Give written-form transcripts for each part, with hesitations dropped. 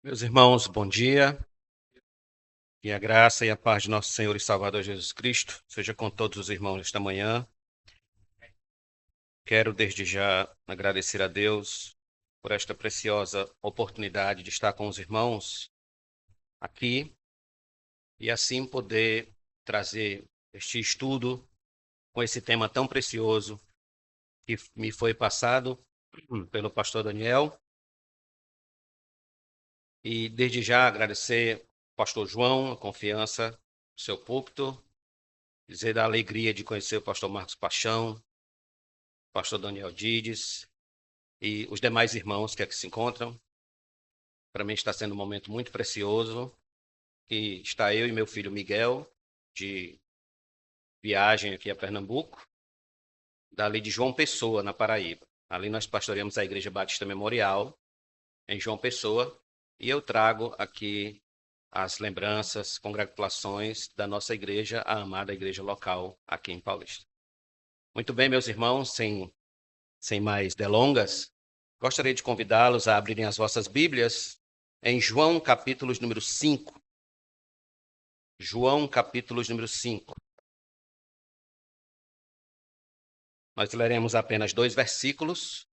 Meus irmãos, bom dia. Que a graça e a paz de nosso Senhor e Salvador Jesus Cristo seja com todos os irmãos esta manhã. Quero desde já agradecer a Deus por esta preciosa oportunidade de estar com os irmãos aqui e assim poder trazer este estudo com esse tema tão precioso que me foi passado pelo pastor Daniel. E desde já agradecer ao pastor João a confiança do seu púlpito, dizer da alegria de conhecer o pastor Marcos Paixão, pastor Daniel Dides e os demais irmãos que aqui se encontram. Para mim está sendo um momento muito precioso e está eu e meu filho Miguel de viagem aqui a Pernambuco, dali de João Pessoa, na Paraíba. Ali nós pastoreamos a Igreja Batista Memorial, em João Pessoa, e eu trago aqui as lembranças, congratulações da nossa igreja, a amada igreja local aqui em Paulista. Muito bem, meus irmãos, sem mais delongas, gostaria de convidá-los a abrirem as vossas Bíblias em João, capítulos número 5. João, capítulos número 5. Nós leremos apenas 2 versículos.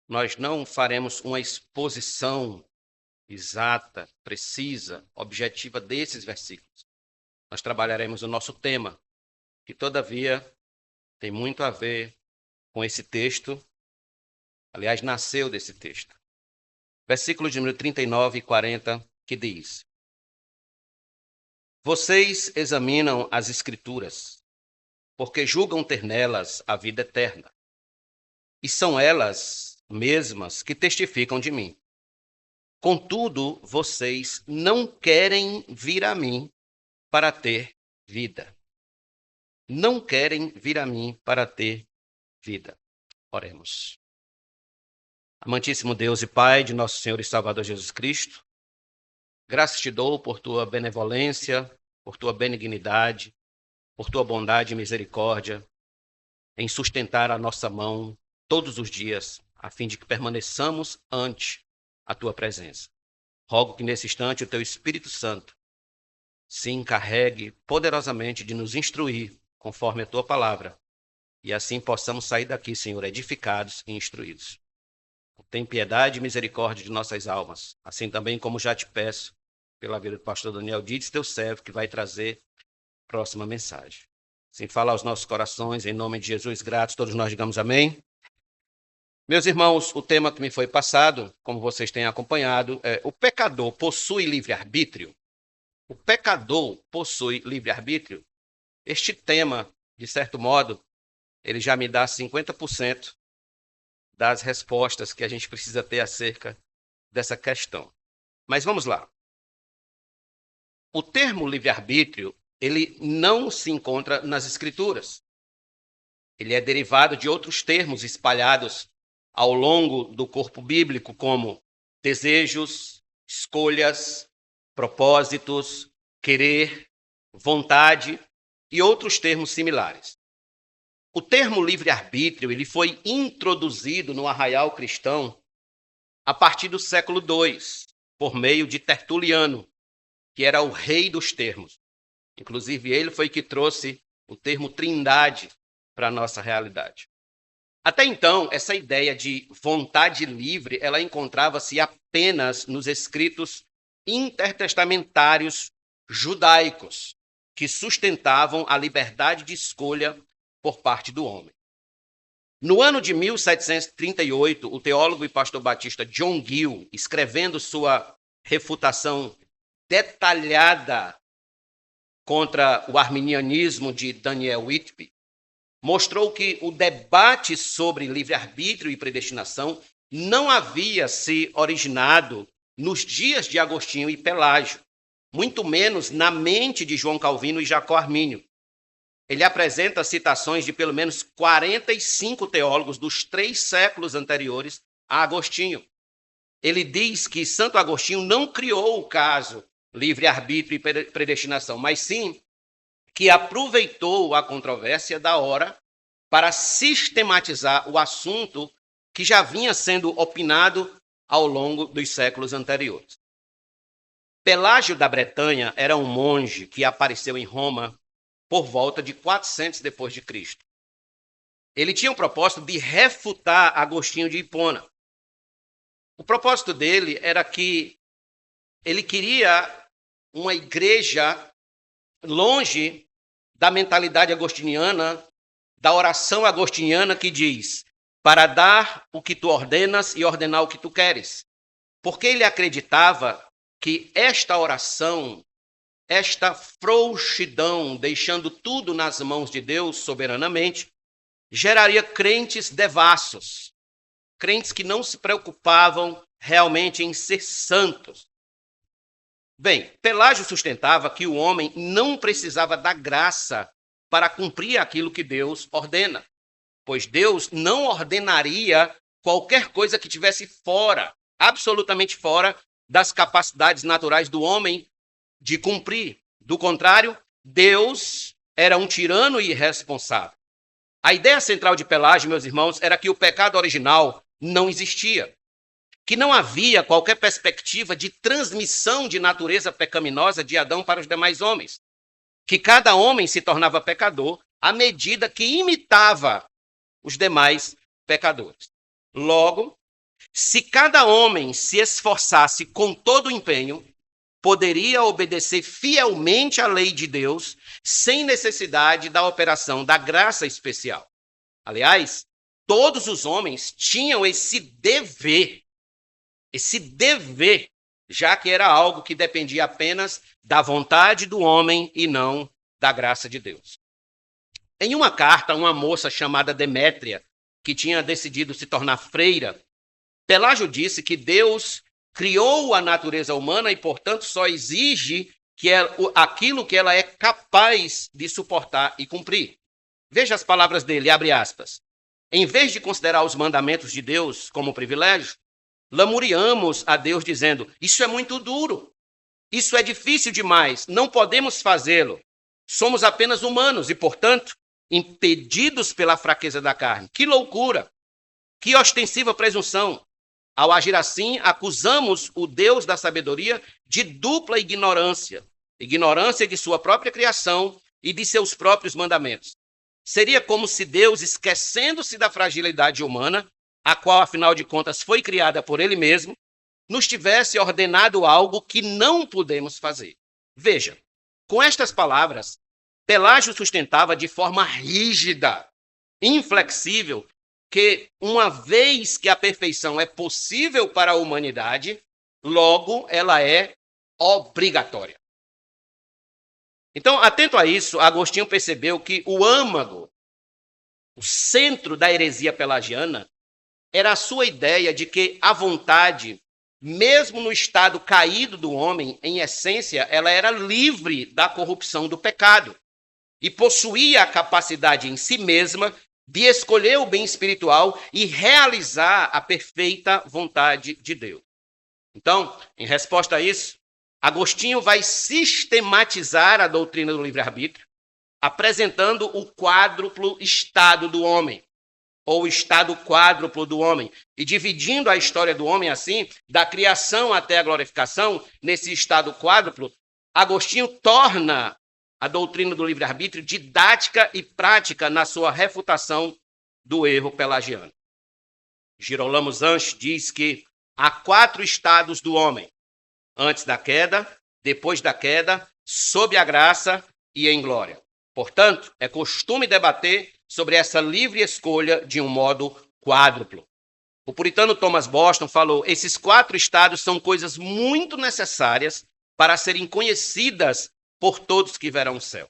Nós não faremos uma exposição exata, precisa, objetiva desses versículos. Nós trabalharemos o nosso tema, que todavia tem muito a ver com esse texto. Aliás, nasceu desse texto. Versículos de número 39 e 40, que diz: Vocês examinam as Escrituras, porque julgam ter nelas a vida eterna. E são elas mesmas que testificam de mim. Contudo, vocês não querem vir a mim para ter vida. Não querem vir a mim para ter vida. Oremos. Amantíssimo Deus e Pai de nosso Senhor e Salvador Jesus Cristo, graças te dou por tua benevolência, por tua benignidade, por tua bondade e misericórdia, em sustentar a nossa mão todos os dias, a fim de que permaneçamos ante a tua presença. Rogo que nesse instante o teu Espírito Santo se encarregue poderosamente de nos instruir conforme a tua palavra, e assim possamos sair daqui, Senhor, edificados e instruídos. Tem piedade e misericórdia de nossas almas, assim também como já te peço pela vida do pastor Daniel Dides, teu servo, que vai trazer a próxima mensagem. Assim fala aos nossos corações, em nome de Jesus, gratos, todos nós digamos amém. Meus irmãos, o tema que me foi passado, como vocês têm acompanhado, é: o pecador possui livre-arbítrio? O pecador possui livre-arbítrio? Este tema, de certo modo, ele já me dá 50% das respostas que a gente precisa ter acerca dessa questão. Mas vamos lá. O termo livre-arbítrio, ele não se encontra nas Escrituras. Ele é derivado de outros termos espalhados ao longo do corpo bíblico, como desejos, escolhas, propósitos, querer, vontade e outros termos similares. O termo livre-arbítrio ele foi introduzido no arraial cristão a partir do século II, por meio de Tertuliano, que era o rei dos termos. Inclusive, ele foi que trouxe o termo trindade para a nossa realidade. Até então, essa ideia de vontade livre, ela encontrava-se apenas nos escritos intertestamentários judaicos, que sustentavam a liberdade de escolha por parte do homem. No ano de 1738, o teólogo e pastor batista John Gill, escrevendo sua refutação detalhada contra o arminianismo de Daniel Whitby, mostrou que o debate sobre livre-arbítrio e predestinação não havia se originado nos dias de Agostinho e Pelágio, muito menos na mente de João Calvino e Jacó Armínio. Ele apresenta citações de pelo menos 45 teólogos dos 3 séculos anteriores a Agostinho. Ele diz que Santo Agostinho não criou o caso livre-arbítrio e predestinação, mas sim que aproveitou a controvérsia da hora para sistematizar o assunto que já vinha sendo opinado ao longo dos séculos anteriores. Pelágio da Bretanha era um monge que apareceu em Roma por volta de 400 depois de Cristo. Ele tinha o propósito de refutar Agostinho de Hipona. O propósito dele era que ele queria uma igreja longe da mentalidade agostiniana, da oração agostiniana que diz: para dar o que tu ordenas e ordenar o que tu queres. Porque ele acreditava que esta oração, esta frouxidão, deixando tudo nas mãos de Deus soberanamente, geraria crentes devassos, crentes que não se preocupavam realmente em ser santos. Bem, Pelágio sustentava que o homem não precisava da graça para cumprir aquilo que Deus ordena, pois Deus não ordenaria qualquer coisa que tivesse fora, absolutamente fora das capacidades naturais do homem de cumprir. Do contrário, Deus era um tirano e irresponsável. A ideia central de Pelágio, meus irmãos, era que o pecado original não existia, que não havia qualquer perspectiva de transmissão de natureza pecaminosa de Adão para os demais homens, que cada homem se tornava pecador à medida que imitava os demais pecadores. Logo, se cada homem se esforçasse com todo o empenho, poderia obedecer fielmente à lei de Deus, sem necessidade da operação da graça especial. Aliás, todos os homens tinham esse dever, já que era algo que dependia apenas da vontade do homem e não da graça de Deus. Em uma carta, uma moça chamada Demétria, que tinha decidido se tornar freira, Pelágio disse que Deus criou a natureza humana e, portanto, só exige que aquilo que ela é capaz de suportar e cumprir. Veja as palavras dele, abre aspas. Em vez de considerar os mandamentos de Deus como privilégio, lamuriamos a Deus dizendo: isso é muito duro, isso é difícil demais, não podemos fazê-lo. Somos apenas humanos e, portanto, impedidos pela fraqueza da carne. Que loucura! Que ostensiva presunção! Ao agir assim, acusamos o Deus da sabedoria de dupla ignorância. Ignorância de sua própria criação e de seus próprios mandamentos. Seria como se Deus, esquecendo-se da fragilidade humana, a qual, afinal de contas, foi criada por ele mesmo, nos tivesse ordenado algo que não podemos fazer. Veja, com estas palavras, Pelágio sustentava de forma rígida, inflexível, que uma vez que a perfeição é possível para a humanidade, logo ela é obrigatória. Então, atento a isso, Agostinho percebeu que o âmago, o centro da heresia pelagiana, era a sua ideia de que a vontade, mesmo no estado caído do homem, em essência, ela era livre da corrupção do pecado e possuía a capacidade em si mesma de escolher o bem espiritual e realizar a perfeita vontade de Deus. Então, em resposta a isso, Agostinho vai sistematizar a doutrina do livre-arbítrio, apresentando o quádruplo estado do homem, ou o estado quádruplo do homem, e dividindo a história do homem assim, da criação até a glorificação, nesse estado quádruplo, Agostinho torna a doutrina do livre-arbítrio didática e prática na sua refutação do erro pelagiano. Girolamo Sanches diz que há 4 estados do homem: antes da queda, depois da queda, sob a graça e em glória. Portanto, é costume debater sobre essa livre escolha de um modo quádruplo. O puritano Thomas Boston falou: esses 4 estados são coisas muito necessárias para serem conhecidas por todos que verão o céu.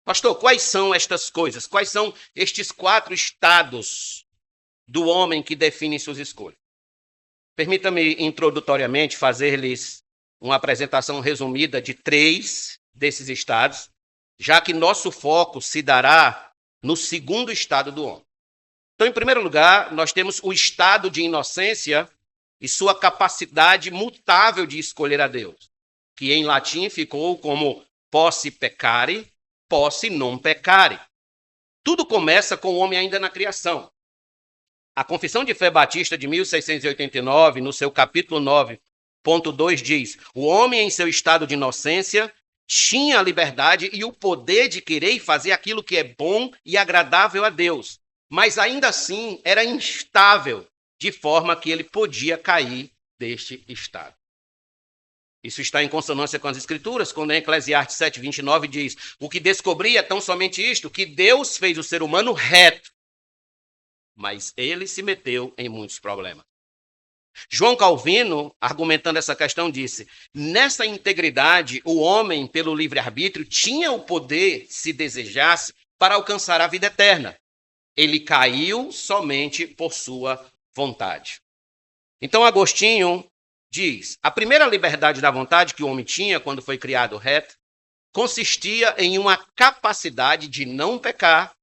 Pastor, quais são estas coisas? Quais são estes 4 estados do homem que definem suas escolhas? Permita-me, introdutoriamente, fazer-lhes uma apresentação resumida de 3 desses estados, já que nosso foco se dará no segundo estado do homem. Então, em primeiro lugar, nós temos o estado de inocência e sua capacidade mutável de escolher a Deus, que em latim ficou como posse peccare, posse non peccare. Tudo começa com o homem ainda na criação. A Confissão de Fé Batista de 1689, no seu capítulo 9.2, diz: o homem em seu estado de inocência tinha a liberdade e o poder de querer e fazer aquilo que é bom e agradável a Deus, mas ainda assim era instável, de forma que ele podia cair deste estado. Isso está em consonância com as Escrituras, quando em Eclesiastes 7:29 diz: o que descobri é tão somente isto, que Deus fez o ser humano reto, mas ele se meteu em muitos problemas. João Calvino, argumentando essa questão, disse: nessa integridade, o homem, pelo livre-arbítrio, tinha o poder, se desejasse, para alcançar a vida eterna. Ele caiu somente por sua vontade. Então, Agostinho diz: a primeira liberdade da vontade que o homem tinha quando foi criado reto consistia em uma capacidade de não pecar,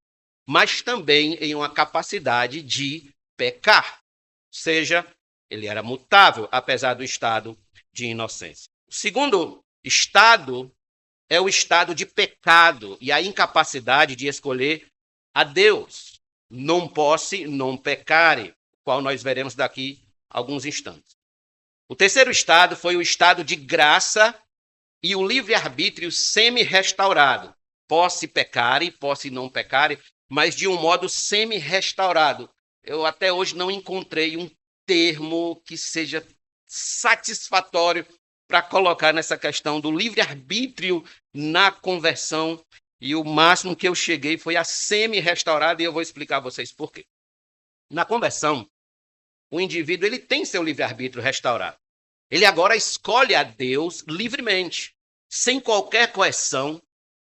mas também em uma capacidade de pecar. Ou seja, ele era mutável, apesar do estado de inocência. O segundo estado é o estado de pecado e a incapacidade de escolher a Deus. Non posse non peccare, qual nós veremos daqui a alguns instantes. O terceiro estado foi o estado de graça e o livre-arbítrio semi-restaurado. Posse peccare, posse não peccare, mas de um modo semi-restaurado. Eu até hoje não encontrei um termo que seja satisfatório para colocar nessa questão do livre-arbítrio na conversão, e o máximo que eu cheguei foi a semi-restaurada, e eu vou explicar a vocês por quê. Na conversão, o indivíduo ele tem seu livre-arbítrio restaurado. Ele agora escolhe a Deus livremente, sem qualquer coerção,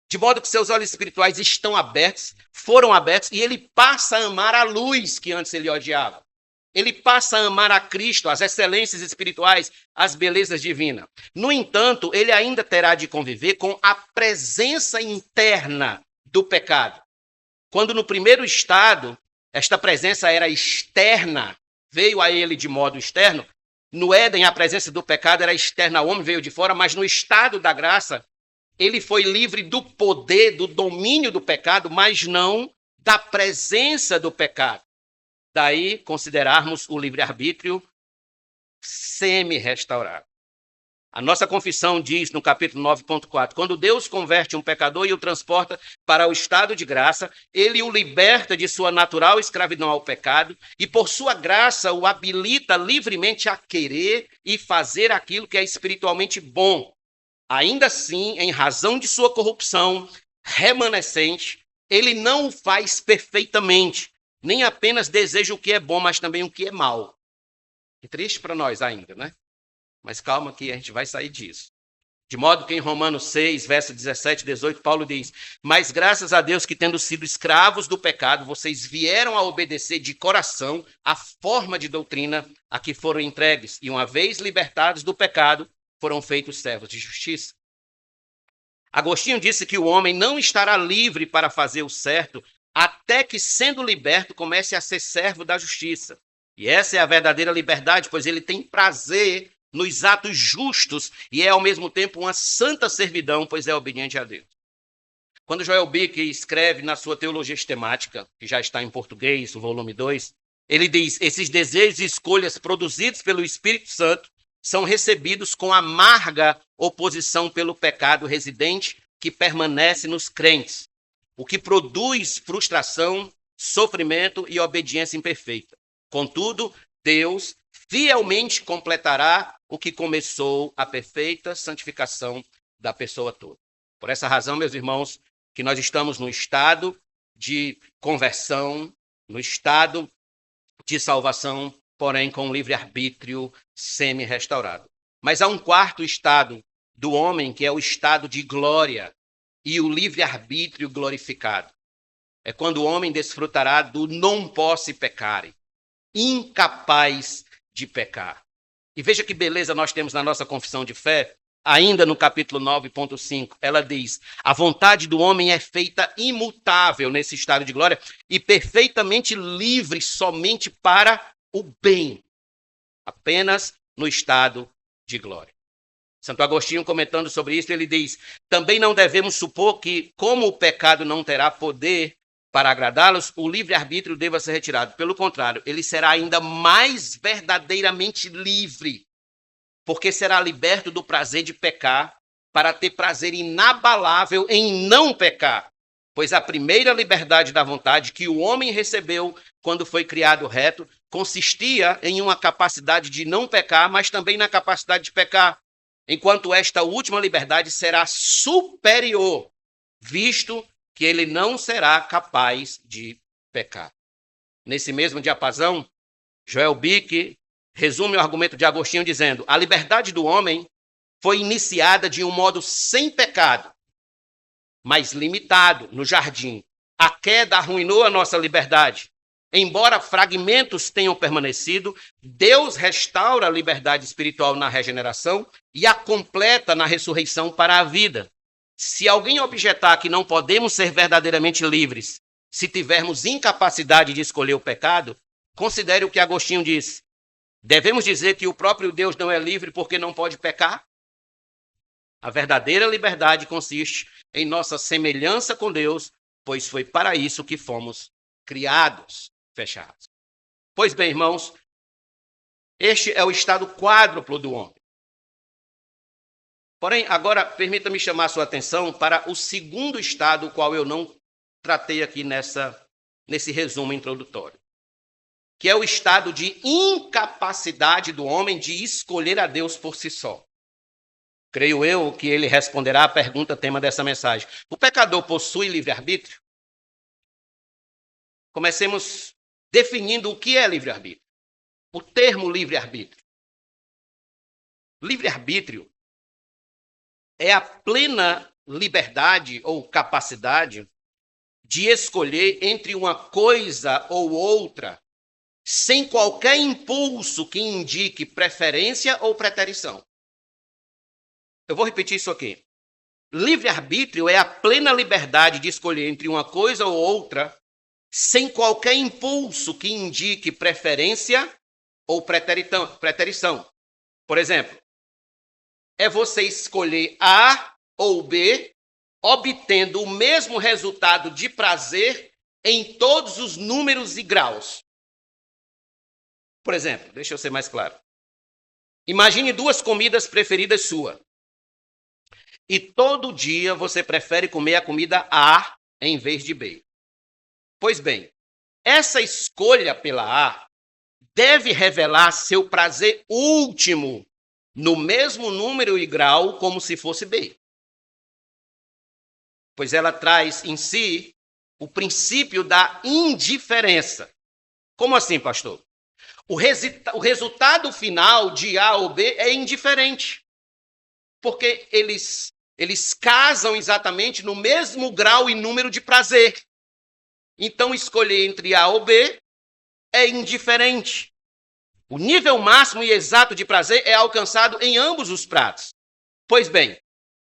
de modo que seus olhos espirituais estão abertos, foram abertos, e ele passa a amar a luz que antes ele odiava. Ele passa a amar a Cristo, as excelências espirituais, as belezas divinas. No entanto, ele ainda terá de conviver com a presença interna do pecado. Quando no primeiro estado, esta presença era externa, veio a ele de modo externo. No Éden, a presença do pecado era externa ao homem, veio de fora, mas no estado da graça, ele foi livre do poder, do domínio do pecado, mas não da presença do pecado. Daí considerarmos o livre-arbítrio semi-restaurado. A nossa confissão diz no capítulo 9.4, quando Deus converte um pecador e o transporta para o estado de graça, ele o liberta de sua natural escravidão ao pecado e por sua graça o habilita livremente a querer e fazer aquilo que é espiritualmente bom. Ainda assim, em razão de sua corrupção remanescente, ele não o faz perfeitamente, nem apenas deseja o que é bom, mas também o que é mal. Que triste para nós ainda, né? Mas calma que a gente vai sair disso. De modo que em Romanos 6, verso 17 e 18, Paulo diz: mas graças a Deus que tendo sido escravos do pecado, vocês vieram a obedecer de coração a forma de doutrina a que foram entregues, e uma vez libertados do pecado, foram feitos servos de justiça. Agostinho disse que o homem não estará livre para fazer o certo até que, sendo liberto, comece a ser servo da justiça. E essa é a verdadeira liberdade, pois ele tem prazer nos atos justos e é, ao mesmo tempo, uma santa servidão, pois é obediente a Deus. Quando Joel Bick escreve na sua Teologia Sistemática, que já está em português, o volume 2, ele diz: esses desejos e escolhas produzidos pelo Espírito Santo são recebidos com amarga oposição pelo pecado residente que permanece nos crentes, o que produz frustração, sofrimento e obediência imperfeita. Contudo, Deus fielmente completará o que começou, a perfeita santificação da pessoa toda. Por essa razão, meus irmãos, que nós estamos no estado de conversão, no estado de salvação, porém com livre-arbítrio semi-restaurado. Mas há um quarto estado do homem, que é o estado de glória e o livre-arbítrio glorificado. É quando o homem desfrutará do non posse peccare, incapaz de pecar. E veja que beleza nós temos na nossa confissão de fé, ainda no capítulo 9.5, ela diz: a vontade do homem é feita imutável nesse estado de glória e perfeitamente livre somente para o bem, apenas no estado de glória. Santo Agostinho, comentando sobre isso, ele diz: também não devemos supor que, como o pecado não terá poder para agradá-los, o livre-arbítrio deva ser retirado. Pelo contrário, ele será ainda mais verdadeiramente livre, porque será liberto do prazer de pecar, para ter prazer inabalável em não pecar. Pois a primeira liberdade da vontade que o homem recebeu quando foi criado reto consistia em uma capacidade de não pecar, mas também na capacidade de pecar, enquanto esta última liberdade será superior, visto que ele não será capaz de pecar. Nesse mesmo diapasão, Joel Bick resume o argumento de Agostinho dizendo: a liberdade do homem foi iniciada de um modo sem pecado, mas limitado no jardim. A queda arruinou a nossa liberdade. Embora fragmentos tenham permanecido, Deus restaura a liberdade espiritual na regeneração e a completa na ressurreição para a vida. Se alguém objetar que não podemos ser verdadeiramente livres se tivermos incapacidade de escolher o pecado, considere o que Agostinho disse. Devemos dizer que o próprio Deus não é livre porque não pode pecar? A verdadeira liberdade consiste em nossa semelhança com Deus, pois foi para isso que fomos criados. Fechados. Pois bem, irmãos, este é o estado quádruplo do homem. Porém, agora, permita-me chamar a sua atenção para o segundo estado, o qual eu não tratei aqui nesse resumo introdutório, que é o estado de incapacidade do homem de escolher a Deus por si só. Creio eu que ele responderá à pergunta tema dessa mensagem. O pecador possui livre-arbítrio? Comecemos definindo o que é livre-arbítrio. O termo livre-arbítrio. Livre-arbítrio é a plena liberdade ou capacidade de escolher entre uma coisa ou outra, sem qualquer impulso que indique preferência ou preterição. Eu vou repetir isso aqui. Livre-arbítrio é a plena liberdade de escolher entre uma coisa ou outra, sem qualquer impulso que indique preferência ou preterição. Por exemplo, é você escolher A ou B, obtendo o mesmo resultado de prazer em todos os números e graus. Por exemplo, deixa eu ser mais claro. Imagine duas comidas preferidas suas. E todo dia você prefere comer a comida A em vez de B. Pois bem, essa escolha pela A deve revelar seu prazer último no mesmo número e grau como se fosse B. Pois ela traz em si o princípio da indiferença. Como assim, pastor? O resultado final de A ou B é indiferente. Porque eles casam exatamente no mesmo grau e número de prazer. Então, escolher entre A ou B é indiferente. O nível máximo e exato de prazer é alcançado em ambos os pratos. Pois bem,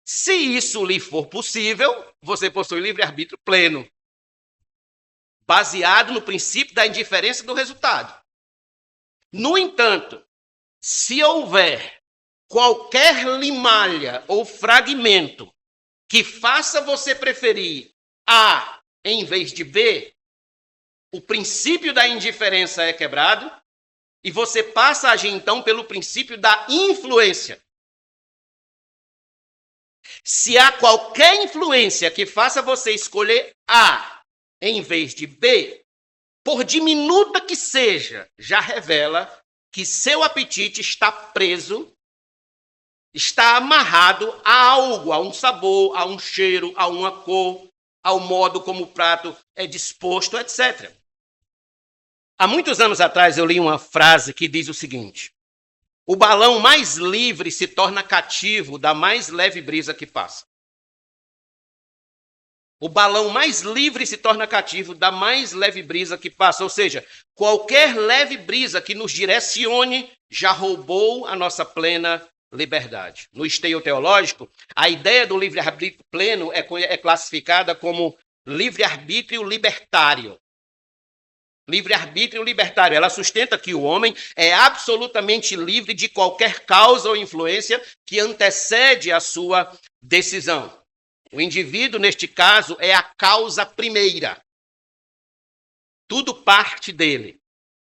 se isso lhe for possível, você possui livre-arbítrio pleno, baseado no princípio da indiferença do resultado. No entanto, se houver qualquer limalha ou fragmento que faça você preferir A em vez de B, o princípio da indiferença é quebrado e você passa a agir, então, pelo princípio da influência. Se há qualquer influência que faça você escolher A em vez de B, por diminuta que seja, já revela que seu apetite está preso, está amarrado a algo, a um sabor, a um cheiro, a uma cor, ao modo como o prato é disposto, etc. Há muitos anos atrás eu li uma frase que diz o seguinte: o balão mais livre se torna cativo da mais leve brisa que passa. O balão mais livre se torna cativo da mais leve brisa que passa. Ou seja, qualquer leve brisa que nos direcione já roubou a nossa plena liberdade. No esteio teológico, a ideia do livre-arbítrio pleno é classificada como livre-arbítrio libertário. Livre-arbítrio libertário. Ela sustenta que o homem é absolutamente livre de qualquer causa ou influência que antecede a sua decisão. O indivíduo, neste caso, é a causa primeira. Tudo parte dele.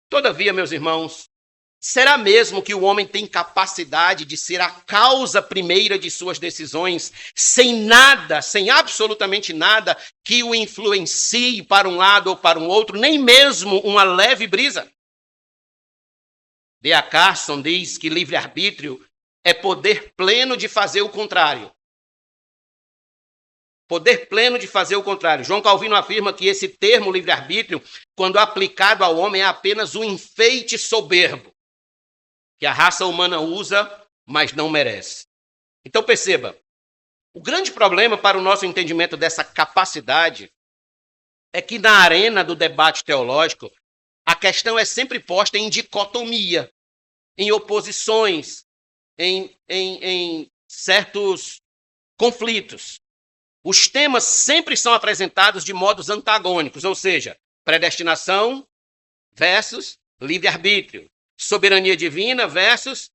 Todavia, meus irmãos, será mesmo que o homem tem capacidade de ser a causa primeira de suas decisões, sem nada, sem absolutamente nada que o influencie para um lado ou para um outro, nem mesmo uma leve brisa? D.A. Carson diz que livre-arbítrio é poder pleno de fazer o contrário. Poder pleno de fazer o contrário. João Calvino afirma que esse termo livre-arbítrio, quando aplicado ao homem, é apenas um enfeite soberbo que a raça humana usa, mas não merece. Então perceba, o grande problema para o nosso entendimento dessa capacidade é que na arena do debate teológico, a questão é sempre posta em dicotomia, em oposições, em certos conflitos. Os temas sempre são apresentados de modos antagônicos, ou seja, predestinação versus livre-arbítrio, soberania divina versus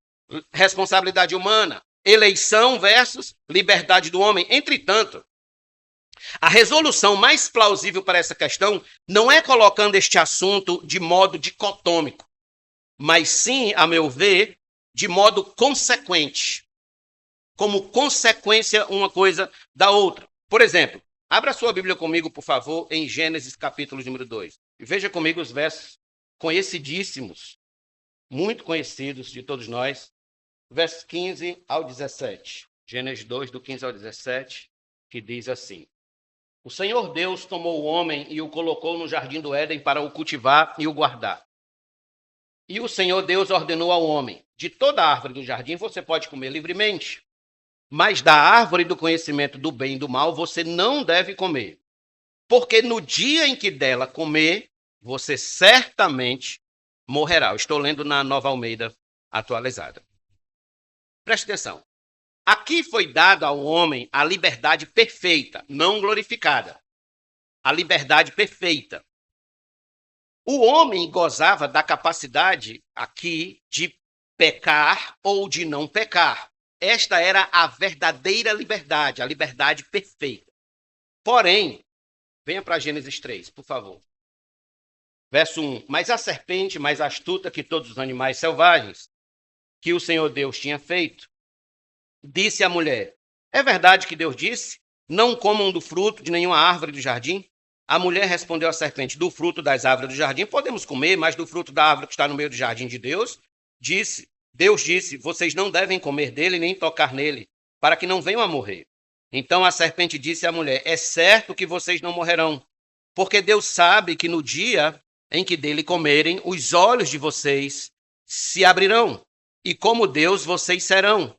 responsabilidade humana, eleição versus liberdade do homem. Entretanto, a resolução mais plausível para essa questão não é colocando este assunto de modo dicotômico, mas sim, a meu ver, de modo consequente, como consequência uma coisa da outra. Por exemplo, abra sua Bíblia comigo, por favor, em Gênesis capítulo número 2. E veja comigo os versos conhecidíssimos, muito conhecidos de todos nós, versos 15 ao 17. Gênesis 2, do 15 ao 17, que diz assim: O Senhor Deus tomou o homem e o colocou no jardim do Éden para o cultivar e o guardar. E o Senhor Deus ordenou ao homem: de toda árvore do jardim você pode comer livremente, mas da árvore do conhecimento do bem e do mal você não deve comer, porque no dia em que dela comer, você certamente morrerá. Eu estou lendo na Nova Almeida atualizada. Preste atenção. Aqui foi dado ao homem a liberdade perfeita, não glorificada. A liberdade perfeita. O homem gozava da capacidade aqui de pecar ou de não pecar. Esta era a verdadeira liberdade, a liberdade perfeita. Porém, venha para Gênesis 3, por favor. Verso 1. Mas a serpente, mais astuta que todos os animais selvagens que o Senhor Deus tinha feito, disse à mulher: É verdade que Deus disse, não comam do fruto de nenhuma árvore do jardim? A mulher respondeu à serpente: Do fruto das árvores do jardim podemos comer, mas do fruto da árvore que está no meio do jardim de Deus, Deus disse, vocês não devem comer dele nem tocar nele, para que não venham a morrer. Então a serpente disse à mulher: É certo que vocês não morrerão, porque Deus sabe que no dia em que dele comerem, os olhos de vocês se abrirão, e como Deus vocês serão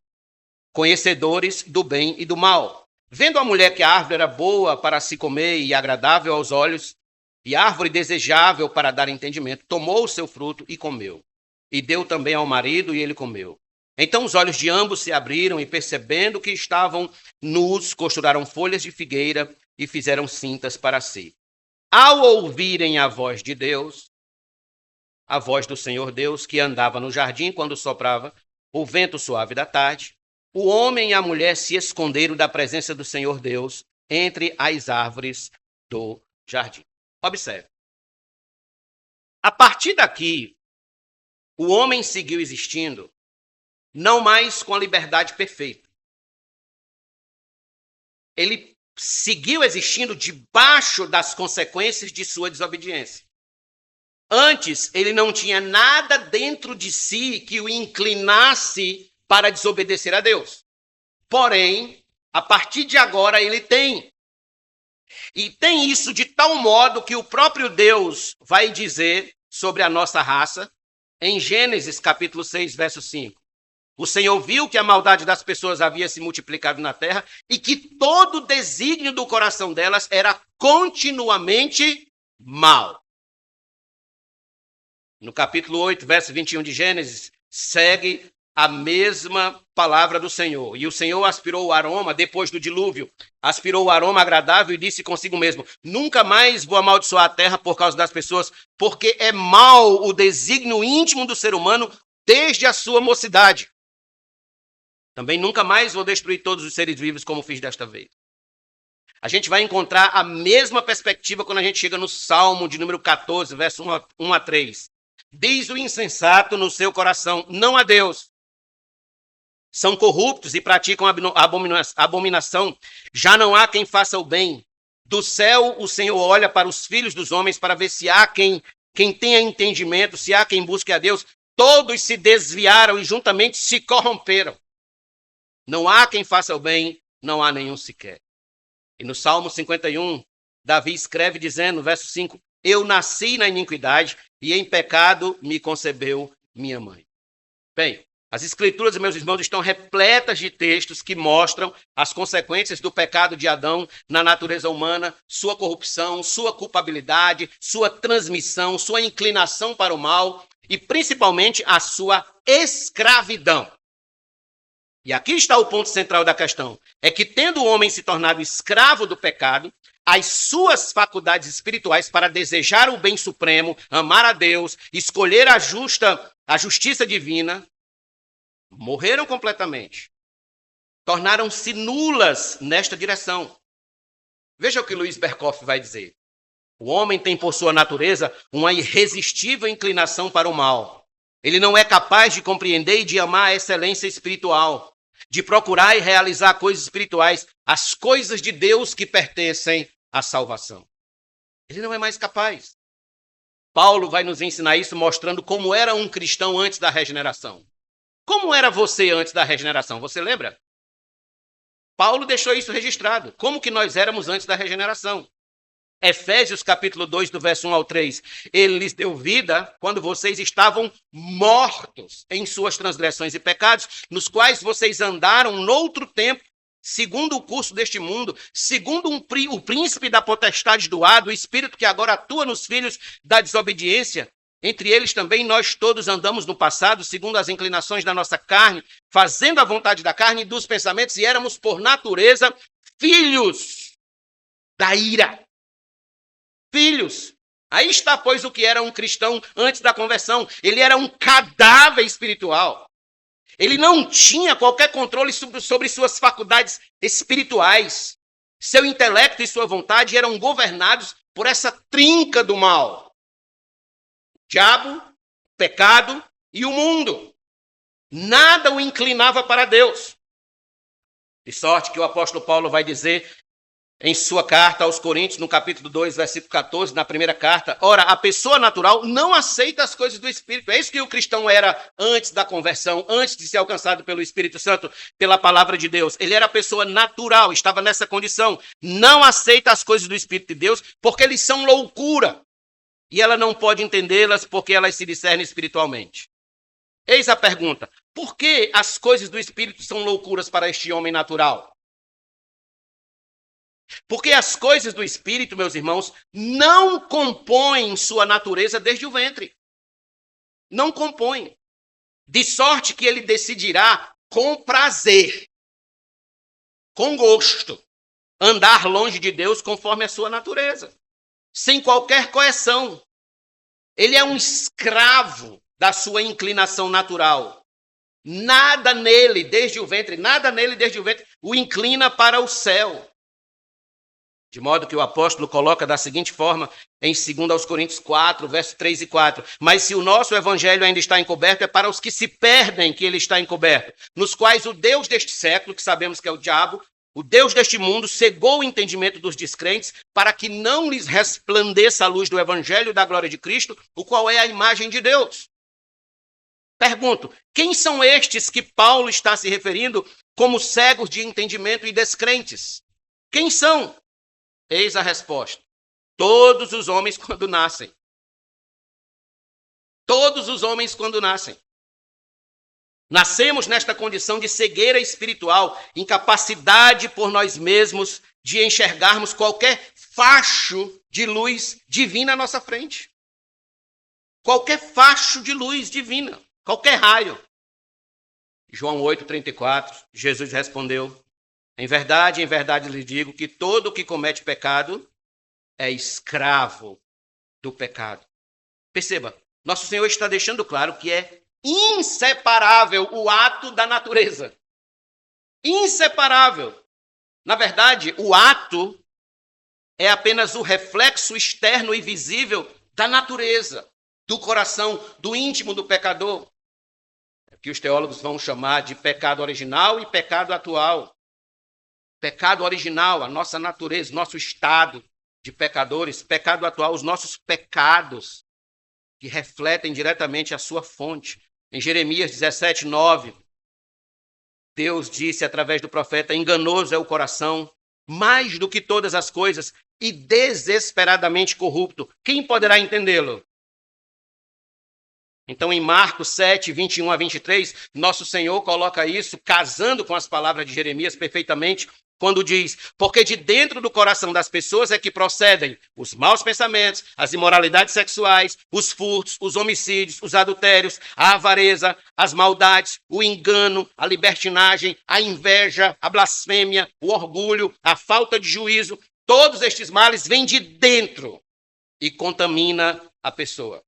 conhecedores do bem e do mal. Vendo a mulher que a árvore era boa para se comer e agradável aos olhos, e árvore desejável para dar entendimento, tomou o seu fruto e comeu. E deu também ao marido, e ele comeu. Então os olhos de ambos se abriram, e percebendo que estavam nus, costuraram folhas de figueira e fizeram cintas para si. Ao ouvirem a voz de Deus, a voz do Senhor Deus, que andava no jardim quando soprava o vento suave da tarde, o homem e a mulher se esconderam da presença do Senhor Deus entre as árvores do jardim. Observe. A partir daqui, o homem seguiu existindo, não mais com a liberdade perfeita. Ele seguiu existindo debaixo das consequências de sua desobediência. Antes, ele não tinha nada dentro de si que o inclinasse para desobedecer a Deus. Porém, a partir de agora, ele tem. E tem isso de tal modo que o próprio Deus vai dizer sobre a nossa raça, em Gênesis capítulo 6, verso 5. O Senhor viu que a maldade das pessoas havia se multiplicado na terra e que todo o desígnio do coração delas era continuamente mal. No capítulo 8, verso 21 de Gênesis, segue a mesma palavra do Senhor. E o Senhor aspirou o aroma, depois do dilúvio, aspirou o aroma agradável e disse consigo mesmo: Nunca mais vou amaldiçoar a terra por causa das pessoas, porque é mau o desígnio íntimo do ser humano desde a sua mocidade. Também nunca mais vou destruir todos os seres vivos como fiz desta vez. A gente vai encontrar a mesma perspectiva quando a gente chega no Salmo de número 14, verso 1 a 3. Diz o insensato no seu coração, não a Deus. São corruptos e praticam abominação. Já não há quem faça o bem. Do céu o Senhor olha para os filhos dos homens para ver se há quem tenha entendimento, se há quem busque a Deus. Todos se desviaram e juntamente se corromperam. Não há quem faça o bem, não há nenhum sequer. E no Salmo 51, Davi escreve dizendo, no verso 5, eu nasci na iniquidade e em pecado me concebeu minha mãe. Bem, as escrituras, meus irmãos, estão repletas de textos que mostram as consequências do pecado de Adão na natureza humana, sua corrupção, sua culpabilidade, sua transmissão, sua inclinação para o mal e principalmente a sua escravidão. E aqui está o ponto central da questão. É que tendo o homem se tornado escravo do pecado, as suas faculdades espirituais para desejar o bem supremo, amar a Deus, escolher a justiça divina, morreram completamente. Tornaram-se nulas nesta direção. Veja o que Luiz Berkoff vai dizer. O homem tem por sua natureza uma irresistível inclinação para o mal. Ele não é capaz de compreender e de amar a excelência espiritual, de procurar e realizar coisas espirituais, as coisas de Deus que pertencem à salvação. Ele não é mais capaz. Paulo vai nos ensinar isso mostrando como era um cristão antes da regeneração. Como era você antes da regeneração? Você lembra? Paulo deixou isso registrado. Como que nós éramos antes da regeneração? Efésios capítulo 2, do verso 1 ao 3. Ele lhes deu vida quando vocês estavam mortos em suas transgressões e pecados, nos quais vocês andaram noutro tempo, segundo o curso deste mundo, segundo o príncipe da potestade do ar, do espírito que agora atua nos filhos da desobediência. Entre eles também nós todos andamos no passado, segundo as inclinações da nossa carne, fazendo a vontade da carne e dos pensamentos, e éramos por natureza filhos da ira. Filhos. Aí está, pois, o que era um cristão antes da conversão. Ele era um cadáver espiritual. Ele não tinha qualquer controle sobre suas faculdades espirituais. Seu intelecto e sua vontade eram governados por essa trinca do mal. Diabo, pecado e o mundo. Nada o inclinava para Deus. De sorte que o apóstolo Paulo vai dizer em sua carta aos Coríntios, no capítulo 2, versículo 14, na primeira carta, ora, a pessoa natural não aceita as coisas do Espírito. É isso que o cristão era antes da conversão, antes de ser alcançado pelo Espírito Santo, pela palavra de Deus. Ele era a pessoa natural, estava nessa condição. Não aceita as coisas do Espírito de Deus porque eles são loucura. E ela não pode entendê-las porque elas se discernem espiritualmente. Eis a pergunta: por que as coisas do Espírito são loucuras para este homem natural? Porque as coisas do Espírito, meus irmãos, não compõem sua natureza desde o ventre. Não compõem. De sorte que ele decidirá com prazer, com gosto, andar longe de Deus conforme a sua natureza, sem qualquer coerção. Ele é um escravo da sua inclinação natural. Nada nele desde o ventre o inclina para o céu. De modo que o apóstolo coloca da seguinte forma, em 2 Coríntios 4, versos 3 e 4. Mas se o nosso evangelho ainda está encoberto, é para os que se perdem que ele está encoberto, nos quais o Deus deste século, que sabemos que é o diabo, o Deus deste mundo, cegou o entendimento dos descrentes, para que não lhes resplandeça a luz do evangelho da glória de Cristo, o qual é a imagem de Deus. Pergunto, quem são estes que Paulo está se referindo como cegos de entendimento e descrentes? Quem são? Eis a resposta: todos os homens quando nascem. Todos os homens quando nascem. Nascemos nesta condição de cegueira espiritual, incapacidade por nós mesmos de enxergarmos qualquer facho de luz divina à nossa frente. Qualquer facho de luz divina, qualquer raio. João 8,34, Jesus respondeu: em verdade lhes digo que todo o que comete pecado é escravo do pecado. Perceba, nosso Senhor está deixando claro que é inseparável o ato da natureza. Inseparável. Na verdade, o ato é apenas o reflexo externo e visível da natureza, do coração, do íntimo do pecador, que os teólogos vão chamar de pecado original e pecado atual. Pecado original, a nossa natureza, nosso estado de pecadores. Pecado atual, os nossos pecados, que refletem diretamente a sua fonte. Em Jeremias 17:9, Deus disse através do profeta: enganoso é o coração, mais do que todas as coisas, e desesperadamente corrupto. Quem poderá entendê-lo? Então, em Marcos 7:21-23, nosso Senhor coloca isso, casando com as palavras de Jeremias perfeitamente, quando diz: porque de dentro do coração das pessoas é que procedem os maus pensamentos, as imoralidades sexuais, os furtos, os homicídios, os adultérios, a avareza, as maldades, o engano, a libertinagem, a inveja, a blasfêmia, o orgulho, a falta de juízo. Todos estes males vêm de dentro e contamina a pessoa.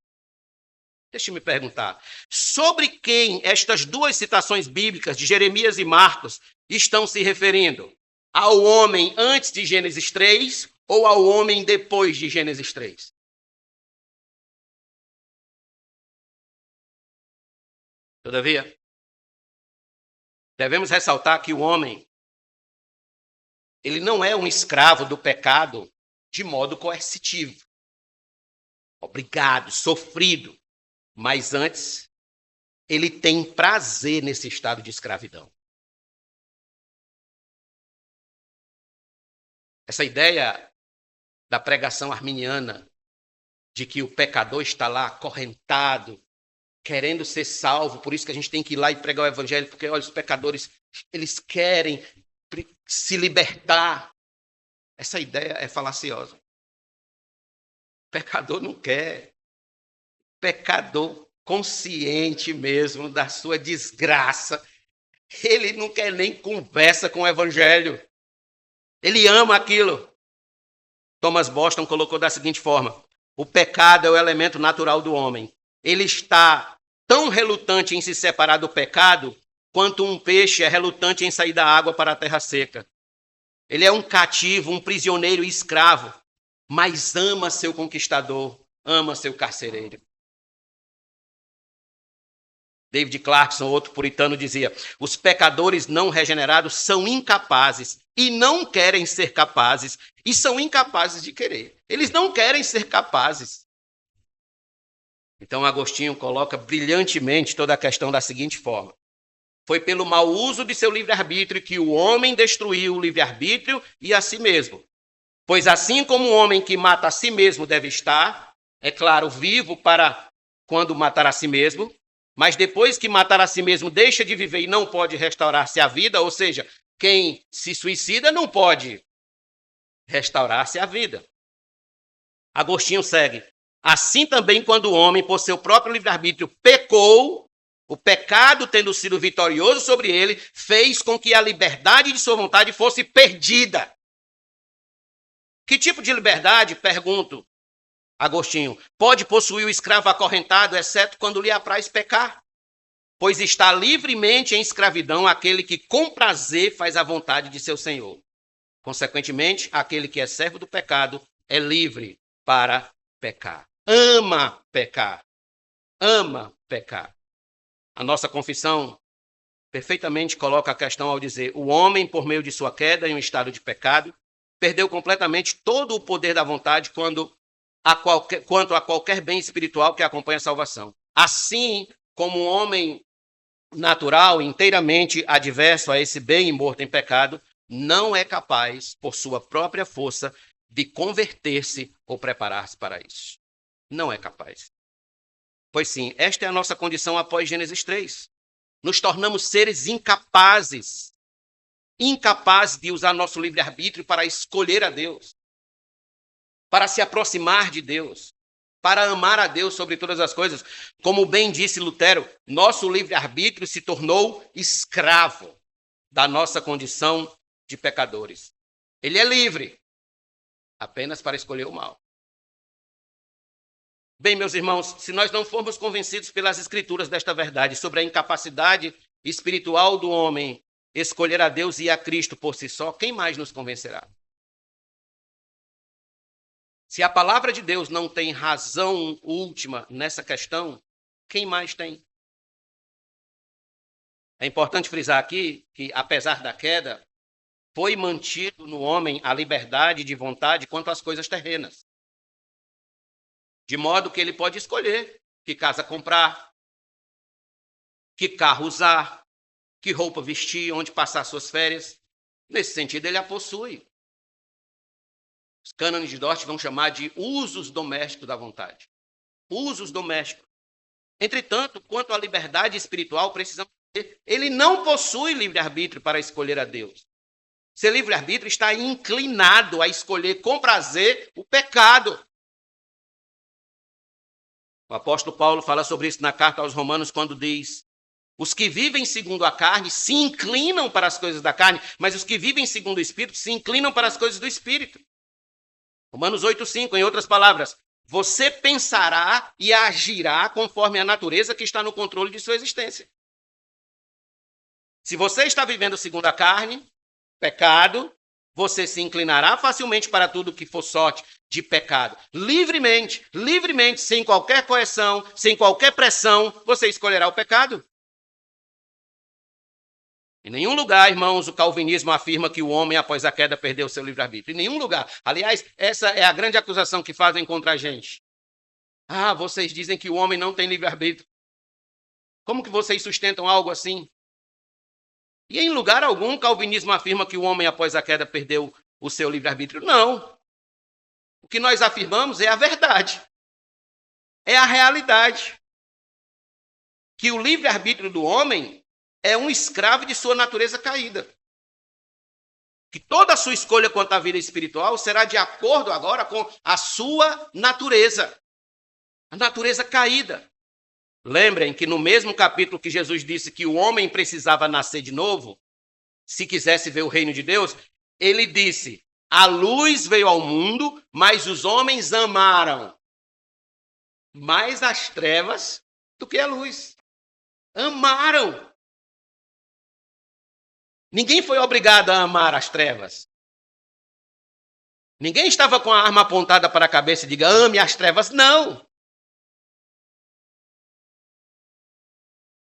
Deixe-me perguntar, sobre quem estas duas citações bíblicas de Jeremias e Marcos estão se referindo? Ao homem antes de Gênesis 3 ou ao homem depois de Gênesis 3? Todavia, devemos ressaltar que o homem, ele não é um escravo do pecado de modo coercitivo, obrigado, sofrido. Mas antes, ele tem prazer nesse estado de escravidão. Essa ideia da pregação arminiana de que o pecador está lá acorrentado, querendo ser salvo, por isso que a gente tem que ir lá e pregar o evangelho, porque olha, os pecadores, eles querem se libertar. Essa ideia é falaciosa. O pecador não quer. Pecador consciente mesmo da sua desgraça, ele não quer nem conversa com o evangelho. Ele ama aquilo. Thomas Boston colocou da seguinte forma: o pecado é o elemento natural do homem. Ele está tão relutante em se separar do pecado quanto um peixe é relutante em sair da água para a terra seca. Ele é um cativo, um prisioneiro e escravo, mas ama seu conquistador, ama seu carcereiro. David Clarkson, outro puritano, dizia: os pecadores não regenerados são incapazes e não querem ser capazes, e são incapazes de querer. Eles não querem ser capazes. Então, Agostinho coloca brilhantemente toda a questão da seguinte forma: foi pelo mau uso de seu livre-arbítrio que o homem destruiu o livre-arbítrio e a si mesmo. Pois assim como o homem que mata a si mesmo deve estar, é claro, vivo para quando matar a si mesmo, mas depois que matar a si mesmo deixa de viver e não pode restaurar-se à vida, ou seja, quem se suicida não pode restaurar-se à vida. Agostinho segue: assim também quando o homem, por seu próprio livre-arbítrio, pecou, o pecado tendo sido vitorioso sobre ele, fez com que a liberdade de sua vontade fosse perdida. Que tipo de liberdade, pergunto, Agostinho, pode possuir o escravo acorrentado, exceto quando lhe apraz pecar? Pois está livremente em escravidão aquele que com prazer faz a vontade de seu senhor. Consequentemente, aquele que é servo do pecado é livre para pecar. Ama pecar. Ama pecar. A nossa confissão perfeitamente coloca a questão ao dizer: o homem, por meio de sua queda em um estado de pecado, perdeu completamente todo o poder da vontade quanto a qualquer bem espiritual que acompanha a salvação. Assim como um homem natural, inteiramente adverso a esse bem e morto em pecado, não é capaz, por sua própria força, de converter-se ou preparar-se para isso. Não é capaz. Pois sim, esta é a nossa condição após Gênesis 3. Nos tornamos seres incapazes de usar nosso livre-arbítrio para escolher a Deus, para se aproximar de Deus, para amar a Deus sobre todas as coisas. Como bem disse Lutero, nosso livre-arbítrio se tornou escravo da nossa condição de pecadores. Ele é livre apenas para escolher o mal. Bem, meus irmãos, se nós não formos convencidos pelas Escrituras desta verdade sobre a incapacidade espiritual do homem escolher a Deus e a Cristo por si só, quem mais nos convencerá? Se a palavra de Deus não tem razão última nessa questão, quem mais tem? É importante frisar aqui que, apesar da queda, foi mantido no homem a liberdade de vontade quanto às coisas terrenas. De modo que ele pode escolher que casa comprar, que carro usar, que roupa vestir, onde passar suas férias. Nesse sentido, ele a possui. Os cânones de Dort vão chamar de usos domésticos da vontade. Usos domésticos. Entretanto, quanto à liberdade espiritual, precisamos ter, ele não possui livre-arbítrio para escolher a Deus. Seu livre-arbítrio está inclinado a escolher com prazer o pecado. O apóstolo Paulo fala sobre isso na carta aos Romanos, quando diz: os que vivem segundo a carne se inclinam para as coisas da carne, mas os que vivem segundo o Espírito se inclinam para as coisas do Espírito. Romanos 8,5, em outras palavras, você pensará e agirá conforme a natureza que está no controle de sua existência. Se você está vivendo segundo a carne, pecado, você se inclinará facilmente para tudo que for sorte de pecado. Livremente, sem qualquer coerção, sem qualquer pressão, você escolherá o pecado. Em nenhum lugar, irmãos, o calvinismo afirma que o homem, após a queda, perdeu seu livre-arbítrio. Em nenhum lugar. Aliás, essa é a grande acusação que fazem contra a gente. Ah, vocês dizem que o homem não tem livre-arbítrio. Como que vocês sustentam algo assim? E em lugar algum, o calvinismo afirma que o homem, após a queda, perdeu o seu livre-arbítrio. Não. O que nós afirmamos é a verdade. É a realidade. Que o livre-arbítrio do homem é um escravo de sua natureza caída. Que toda a sua escolha quanto à vida espiritual será de acordo agora com a sua natureza. A natureza caída. Lembrem que no mesmo capítulo que Jesus disse que o homem precisava nascer de novo, se quisesse ver o reino de Deus, ele disse: a luz veio ao mundo, mas os homens amaram mais as trevas do que a luz. Amaram. Ninguém foi obrigado a amar as trevas. Ninguém estava com a arma apontada para a cabeça e diga: ame as trevas. Não.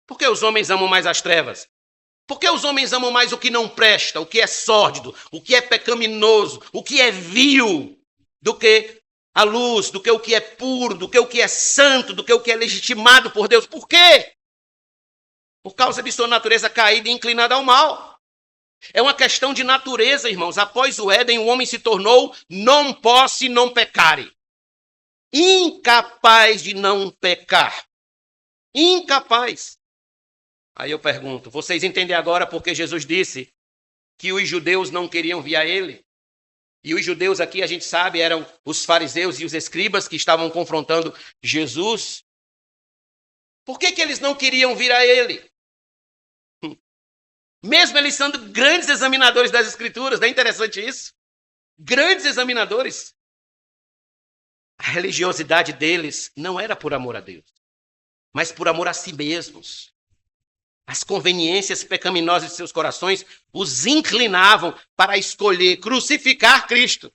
Por que os homens amam mais as trevas? Por que os homens amam mais o que não presta, o que é sórdido, o que é pecaminoso, o que é vil, do que a luz, do que o que é puro, do que o que é santo, do que o que é legitimado por Deus? Por quê? Por causa de sua natureza caída e inclinada ao mal. É uma questão de natureza, irmãos. Após o Éden, o homem se tornou non posse non peccare. Incapaz de não pecar. Incapaz. Aí eu pergunto, vocês entendem agora porque Jesus disse que os judeus não queriam vir a ele? E os judeus aqui, a gente sabe, eram os fariseus e os escribas que estavam confrontando Jesus. Por que eles não queriam vir a ele? Mesmo eles sendo grandes examinadores das Escrituras, não é interessante isso? Grandes examinadores. A religiosidade deles não era por amor a Deus, mas por amor a si mesmos. As conveniências pecaminosas de seus corações os inclinavam para escolher crucificar Cristo.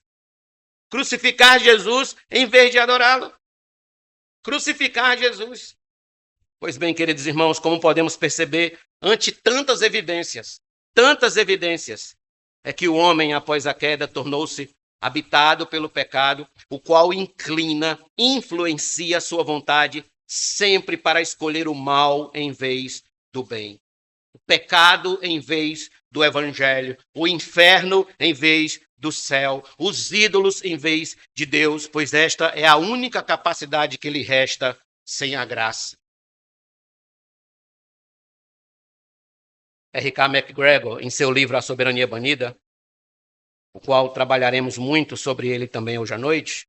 Crucificar Jesus em vez de adorá-lo. Crucificar Jesus. Pois bem, queridos irmãos, como podemos perceber, ante tantas evidências, é que o homem, após a queda, tornou-se habitado pelo pecado, o qual influencia a sua vontade sempre para escolher o mal em vez do bem. O pecado em vez do evangelho, o inferno em vez do céu, os ídolos em vez de Deus, pois esta é a única capacidade que lhe resta sem a graça. R.K. McGregor, em seu livro A Soberania Banida, o qual trabalharemos muito sobre ele também hoje à noite,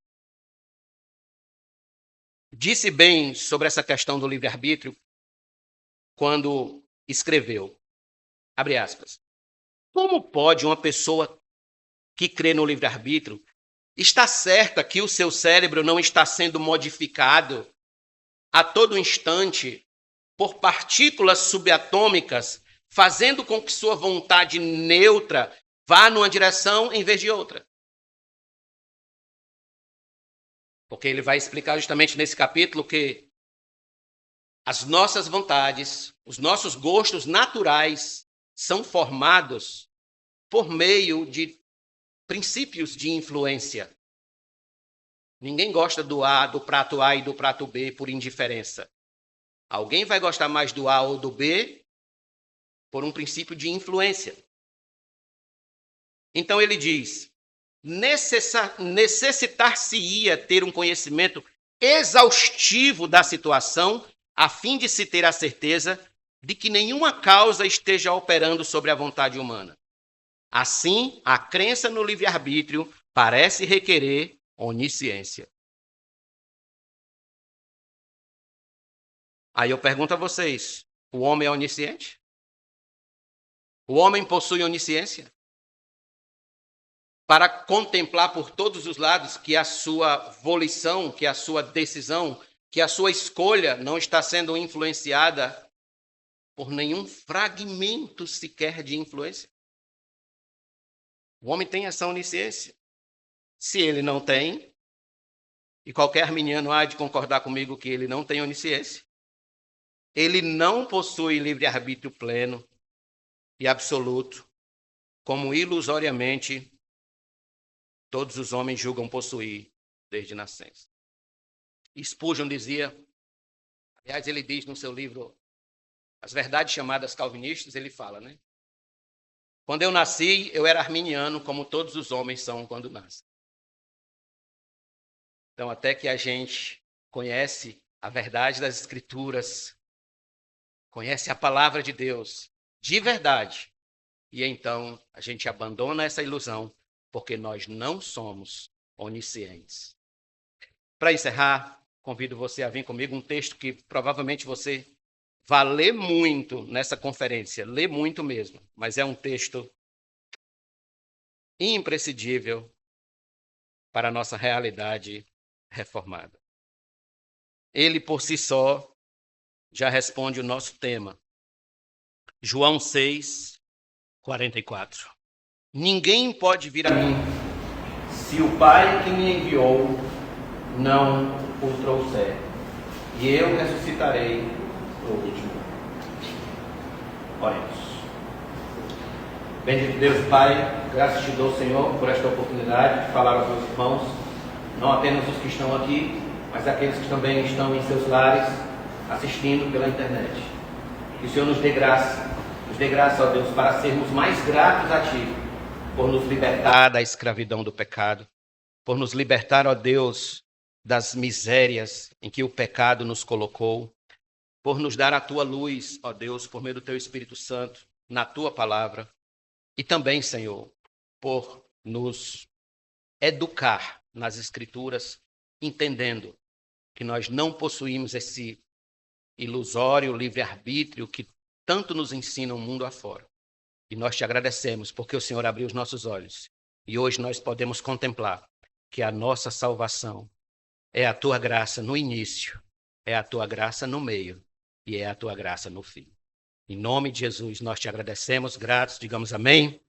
disse bem sobre essa questão do livre-arbítrio quando escreveu, abre aspas, como pode uma pessoa que crê no livre-arbítrio estar certa que o seu cérebro não está sendo modificado a todo instante por partículas subatômicas, fazendo com que sua vontade neutra vá numa direção em vez de outra? Porque ele vai explicar justamente nesse capítulo que as nossas vontades, os nossos gostos naturais são formados por meio de princípios de influência. Ninguém gosta do prato A e do prato B por indiferença. Alguém vai gostar mais do A ou do B por um princípio de influência. Então ele diz: necessitar-se-ia ter um conhecimento exaustivo da situação a fim de se ter a certeza de que nenhuma causa esteja operando sobre a vontade humana. Assim, a crença no livre-arbítrio parece requerer onisciência. Aí eu pergunto a vocês: o homem é onisciente? O homem possui onisciência? Para contemplar por todos os lados que a sua volição, que a sua decisão, que a sua escolha não está sendo influenciada por nenhum fragmento sequer de influência? O homem tem essa onisciência. Se ele não tem, e qualquer arminiano há de concordar comigo que ele não tem onisciência, ele não possui livre-arbítrio pleno e absoluto, como ilusoriamente todos os homens julgam possuir desde nascença. Spurgeon dizia, aliás, ele diz no seu livro As Verdades Chamadas Calvinistas, ele fala, né? Quando eu nasci, eu era arminiano, como todos os homens são quando nascem. Então, até que a gente conhece a verdade das Escrituras, conhece a palavra de Deus de verdade, e então a gente abandona essa ilusão, porque nós não somos oniscientes. Para encerrar, convido você a vir comigo um texto que provavelmente você vai ler muito nessa conferência, ler muito mesmo, mas é um texto imprescindível para a nossa realidade reformada. Ele, por si só, já responde o nosso tema. João 6, 44. Ninguém pode vir a mim se o Pai que me enviou não o trouxer, e eu ressuscitarei no último. Oremos. Bendito Deus, Pai, graças te dou, Senhor, por esta oportunidade de falar aos meus irmãos, não apenas os que estão aqui, mas aqueles que também estão em seus lares, assistindo pela internet. Que o Senhor nos dê graça, ó Deus, para sermos mais gratos a Ti, por nos libertar da escravidão do pecado, por nos libertar, ó Deus, das misérias em que o pecado nos colocou, por nos dar a Tua luz, ó Deus, por meio do Teu Espírito Santo, na Tua palavra, e também, Senhor, por nos educar nas Escrituras, entendendo que nós não possuímos esse ilusório livre-arbítrio que tanto nos ensina o mundo afora. E nós te agradecemos porque o Senhor abriu os nossos olhos. E hoje nós podemos contemplar que a nossa salvação é a Tua graça no início, é a Tua graça no meio e é a Tua graça no fim. Em nome de Jesus nós te agradecemos, gratos, digamos amém.